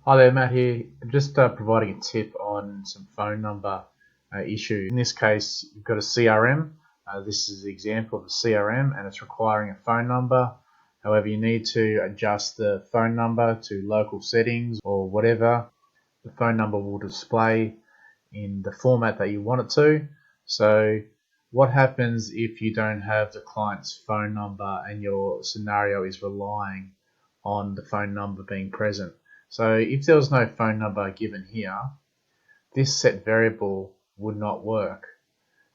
Hi there, Matt here. I'm just providing a tip on some phone number issue. In this case, you've got a CRM. This is the example of a CRM and it's requiring a phone number. However, you need to adjust the phone number to local settings or whatever. The phone number will display in the format that you want it to. So what happens if you don't have the client's phone number and your scenario is relying on the phone number being present? So if there was no phone number given here, this set variable would not work.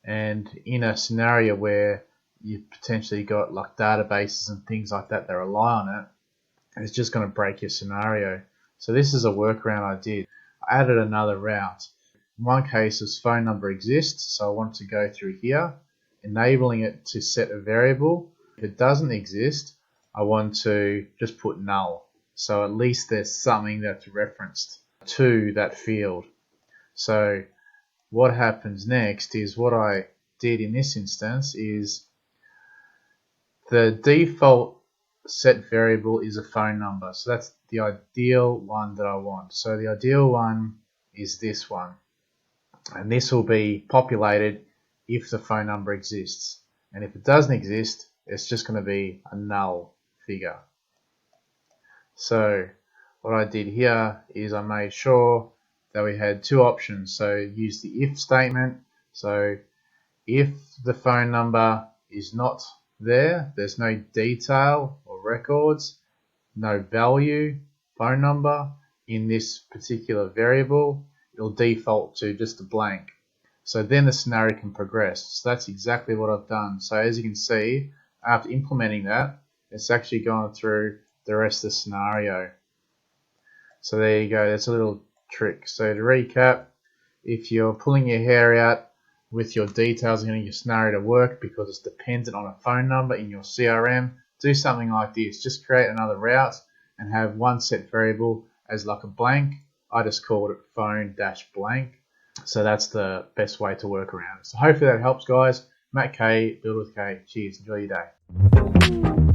And in a scenario where you've potentially got like databases and things like that that rely on it, it's just going to break your scenario. So this is a workaround I did. I added another route. In one case, this phone number exists, so I want to go through here, enabling it to set a variable. If it doesn't exist, I want to just put null. So at least there's something that's referenced to that field. So what happens next is what I did in this instance is the default set variable is a phone number. So that's the ideal one that I want. So the ideal one is this one. And this will be populated if the phone number exists. And if it doesn't exist, it's just going to be a null figure. So what I did here is I made sure that we had two options. So use the if statement. So if the phone number is not there, there's no detail or records, no value, phone number in this particular variable, it'll default to just a blank. So then the scenario can progress. So that's exactly what I've done. So as you can see, after implementing that, it's actually gone through the rest of the scenario. So there you go, that's a little trick. So to recap, if you're pulling your hair out with your details and getting your scenario to work because it's dependent on a phone number in your CRM, do something like this. Just create another route and have one set variable as like a blank. I just called it phone-blank. So that's the best way to work around it. So hopefully that helps, guys. Matt K, Build with K. Cheers. Enjoy your day.